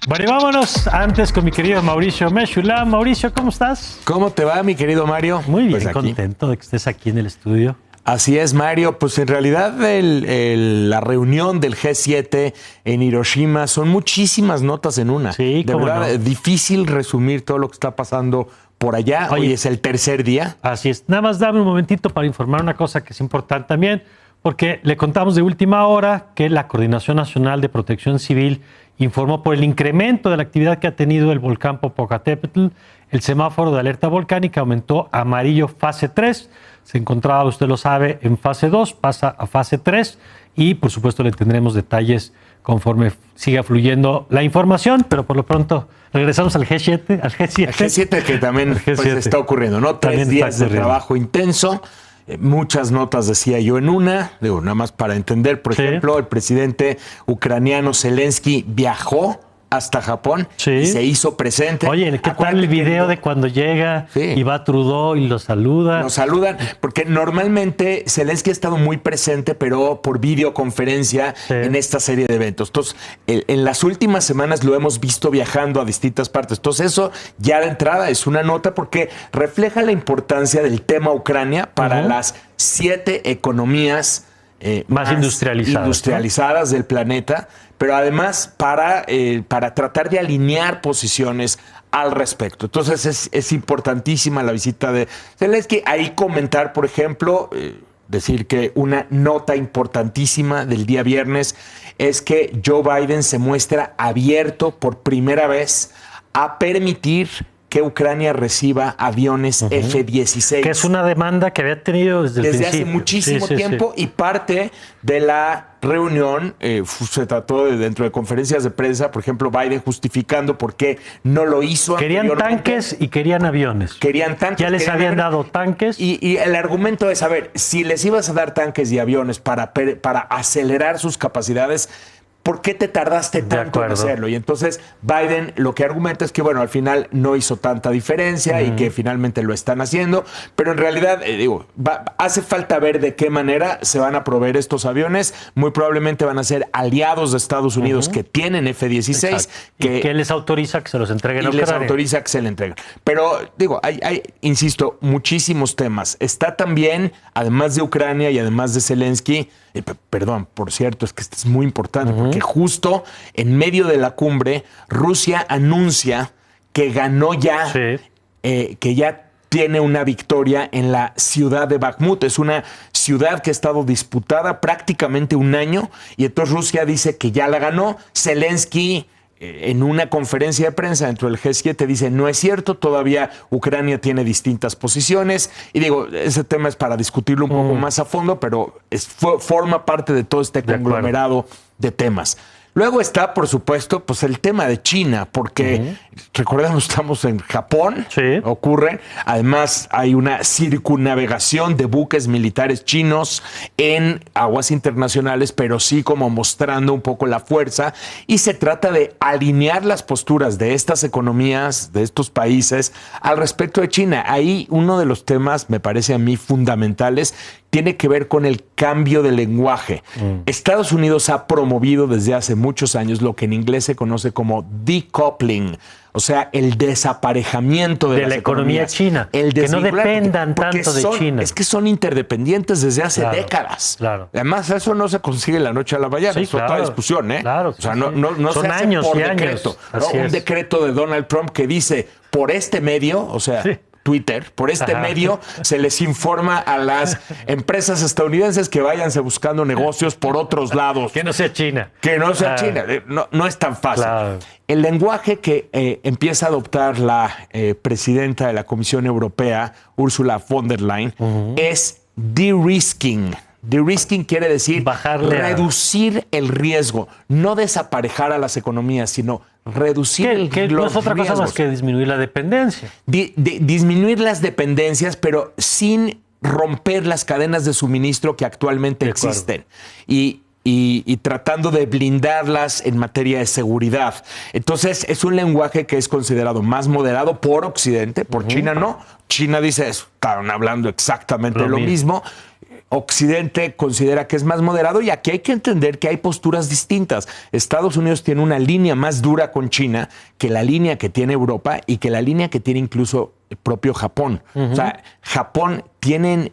Bueno, y vámonos antes con mi querido Mauricio Meshulam. Mauricio, ¿cómo estás? ¿Cómo te va, mi querido Mario? Muy bien, Pues contento de que estés aquí en el estudio. Así es, Mario. Pues en realidad la reunión del G7 en Hiroshima son muchísimas notas en una. Sí, de verdad, no. Difícil resumir todo lo que está pasando por allá. Oye, hoy es el tercer día. Así es. Nada más dame un momentito para informar una cosa que es importante también, porque le contamos de última hora que la Coordinación Nacional de Protección Civil informó por el incremento de la actividad que ha tenido el volcán Popocatépetl. El semáforo de alerta volcánica aumentó a amarillo fase 3. Se encontraba, usted lo sabe, en fase 2, pasa a fase 3 y, por supuesto, le tendremos detalles conforme siga fluyendo la información, pero por lo pronto regresamos al G7. Al G7 que también G7. Pues, está ocurriendo, ¿no? También 3 días de trabajo intenso. Muchas notas decía yo en una, digo, nada más para entender, por ejemplo, el presidente ucraniano Zelensky viajó hasta Japón y se hizo presente. Oye, ¿qué tal el video de cuando llega y va Trudeau y lo saluda? Lo saludan, porque normalmente Zelensky ha estado muy presente, pero por videoconferencia en esta serie de eventos. Entonces, en las últimas semanas lo hemos visto viajando a distintas partes. Entonces, eso ya de entrada es una nota porque refleja la importancia del tema Ucrania para las 7 economías más industrializadas del planeta, pero además para tratar de alinear posiciones al respecto. Entonces es importantísima la visita de Zelensky. Ahí comentar, por ejemplo, decir que una nota importantísima del día viernes es que Joe Biden se muestra abierto por primera vez a permitir que Ucrania reciba aviones F-16. Que es una demanda que había tenido desde el principio. Hace muchísimo tiempo y parte de la reunión se trató dentro de conferencias de prensa, por ejemplo, Biden justificando por qué no lo hizo. Querían tanques y querían aviones. Querían tanques. Ya les habían dado tanques. Y el argumento es, a ver, si les ibas a dar tanques y aviones para acelerar sus capacidades, ¿por qué te tardaste tanto en hacerlo? Y entonces Biden lo que argumenta es que, bueno, al final no hizo tanta diferencia y que finalmente lo están haciendo, pero en realidad, hace falta ver de qué manera se van a proveer estos aviones. Muy probablemente van a ser aliados de Estados Unidos que tienen F-16. Que les autoriza que se los entreguen a Ucrania. Les autoriza que se le entreguen. Pero, hay, insisto, muchísimos temas. Está también, además de Ucrania y además de Zelensky, perdón, por cierto, es que esto es muy importante, porque justo en medio de la cumbre, Rusia anuncia que ganó ya, que ya tiene una victoria en la ciudad de Bakhmut. Es una ciudad que ha estado disputada prácticamente un año, y entonces Rusia dice que ya la ganó. Zelensky, en una conferencia de prensa dentro del G7, dice, no es cierto, todavía Ucrania tiene distintas posiciones. Y digo, ese tema es para discutirlo un poco más a fondo, pero forma parte de todo este conglomerado de temas. Luego está, por supuesto, pues el tema de China, porque recordemos, estamos en Japón, ocurre. Además, hay una circunnavegación de buques militares chinos en aguas internacionales, pero sí como mostrando un poco la fuerza. Y se trata de alinear las posturas de estas economías, de estos países, al respecto de China. Ahí uno de los temas, me parece a mí, fundamentales, tiene que ver con el cambio de lenguaje. Estados Unidos ha promovido desde hace muchos años lo que en inglés se conoce como decoupling, o sea, el desaparejamiento de la economía china. Que no dependan tanto de China. Es que son interdependientes desde hace décadas. Además, eso no se consigue de la noche a la mañana. Es otra discusión, ¿eh? O sea, no son se hace años por y decreto. Años. Un decreto de Donald Trump que dice, por este medio, o sea... Twitter, por este medio se les informa a las empresas estadounidenses que váyanse buscando negocios por otros lados. Que no sea China. Que no sea China. No es tan fácil. El lenguaje que empieza a adoptar la presidenta de la Comisión Europea, Ursula von der Leyen, es de-risking. De-risking quiere decir reducir el riesgo, no desaparejar a las economías, sino reducir el riesgo. Que no es otra cosa más que disminuir la dependencia. Disminuir las dependencias, pero sin romper las cadenas de suministro que actualmente existen. Y tratando de blindarlas en materia de seguridad. Entonces, es un lenguaje que es considerado más moderado por Occidente, por China no. China dice, estaban hablando exactamente lo mismo. Occidente considera que es más moderado y aquí hay que entender que hay posturas distintas. Estados Unidos tiene una línea más dura con China que la línea que tiene Europa y que la línea que tiene incluso el propio Japón. O sea, Japón tienen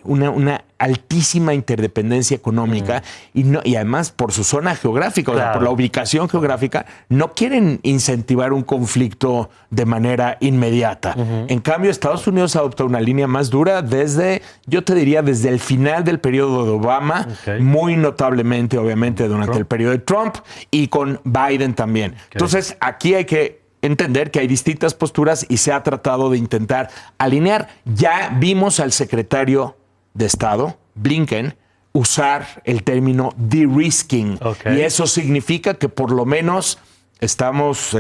una altísima interdependencia económica y además por su zona geográfica, o sea, por la ubicación geográfica, no quieren incentivar un conflicto de manera inmediata. En cambio, Estados Unidos adoptó una línea más dura desde, yo te diría, desde el final del periodo de Obama, muy notablemente, obviamente, durante el periodo de Trump y con Biden también. Entonces, aquí hay que entender que hay distintas posturas y se ha tratado de intentar alinear. Ya vimos al secretario de Estado, Blinken, usar el término de-risking. Y eso significa que por lo menos estamos,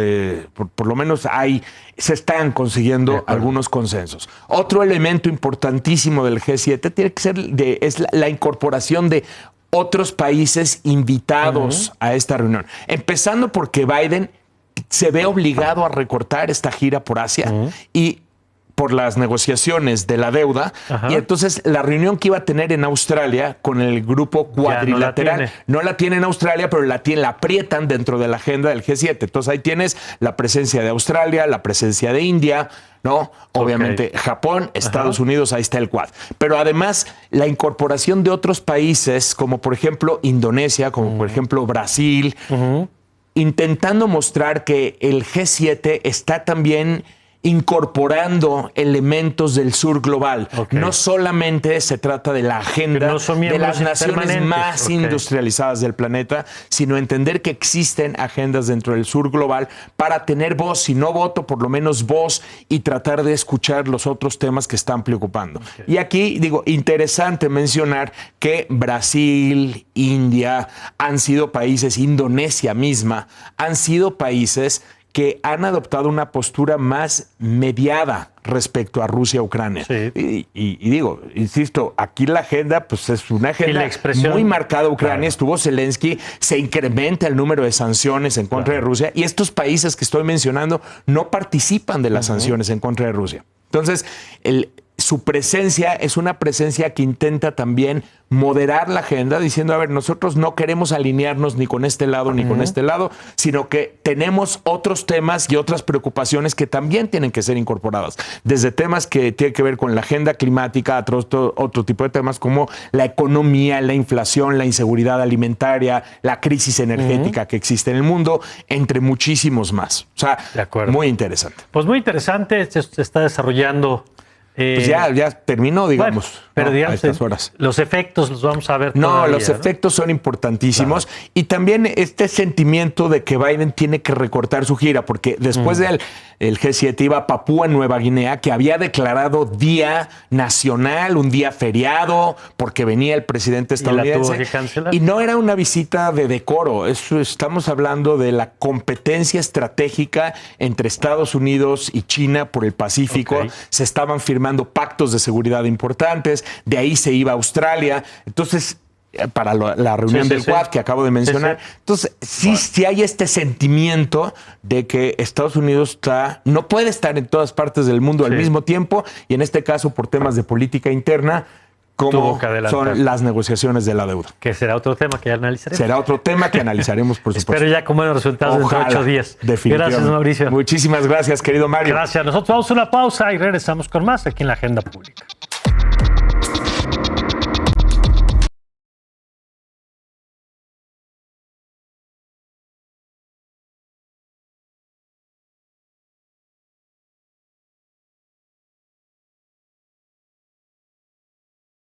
por lo menos se están consiguiendo algunos consensos. Otro elemento importantísimo del G7 tiene que ser es la incorporación de otros países invitados a esta reunión. Empezando porque Biden se ve obligado a recortar esta gira por Asia y por las negociaciones de la deuda. Y entonces la reunión que iba a tener en Australia con el grupo cuadrilateral no la tiene en Australia, pero la aprietan dentro de la agenda del G7. Entonces ahí tienes la presencia de Australia, la presencia de India, ¿no? Obviamente Japón, Estados Unidos, ahí está el Quad. Pero además la incorporación de otros países como por ejemplo Indonesia, como por ejemplo Brasil, intentando mostrar que el G7 está también incorporando elementos del sur global. No solamente se trata de la agenda de las naciones más industrializadas del planeta, sino entender que existen agendas dentro del sur global para tener voz, si no voto, por lo menos voz y tratar de escuchar los otros temas que están preocupando. Y aquí, digo, interesante mencionar que Brasil, India han sido países, Indonesia misma, han sido países que han adoptado una postura más mediada respecto a Rusia-Ucrania. Y digo, insisto, aquí la agenda pues es una agenda muy marcada a Ucrania. Estuvo Zelensky, se incrementa el número de sanciones en contra de Rusia y estos países que estoy mencionando no participan de las sanciones en contra de Rusia. Entonces, su presencia es una presencia que intenta también moderar la agenda, diciendo, a ver, nosotros no queremos alinearnos ni con este lado ni con este lado, sino que tenemos otros temas y otras preocupaciones que también tienen que ser incorporadas. Desde temas que tienen que ver con la agenda climática, otro tipo de temas como la economía, la inflación, la inseguridad alimentaria, la crisis energética que existe en el mundo, entre muchísimos más. O sea, muy interesante. Pues muy interesante, se está desarrollando. Pues ya terminó, digamos. Bueno, pero digamos, a estas horas. Los efectos los vamos a ver todavía, los efectos son importantísimos. Y también este sentimiento de que Biden tiene que recortar su gira, porque después del G7 iba a Papúa Nueva Guinea, que había declarado día nacional, un día feriado, porque venía el presidente estadounidense. Y no era una visita de decoro. Estamos hablando de la competencia estratégica entre Estados Unidos y China por el Pacífico. Se estaban firmando pactos de seguridad importantes, de ahí se iba a Australia, entonces para la reunión del Quad que acabo de mencionar. Entonces, sí hay este sentimiento de que Estados Unidos no puede estar en todas partes del mundo al mismo tiempo, y en este caso por temas de política interna, como son las negociaciones de la deuda. Que será otro tema que ya analizaremos. Será otro tema que analizaremos, por supuesto. Espero ya con buenos resultados dentro de 8 días. Definitivamente. Gracias, Mauricio. Muchísimas gracias, querido Mario. Gracias. Nosotros vamos a una pausa y regresamos con más aquí en la Agenda Pública.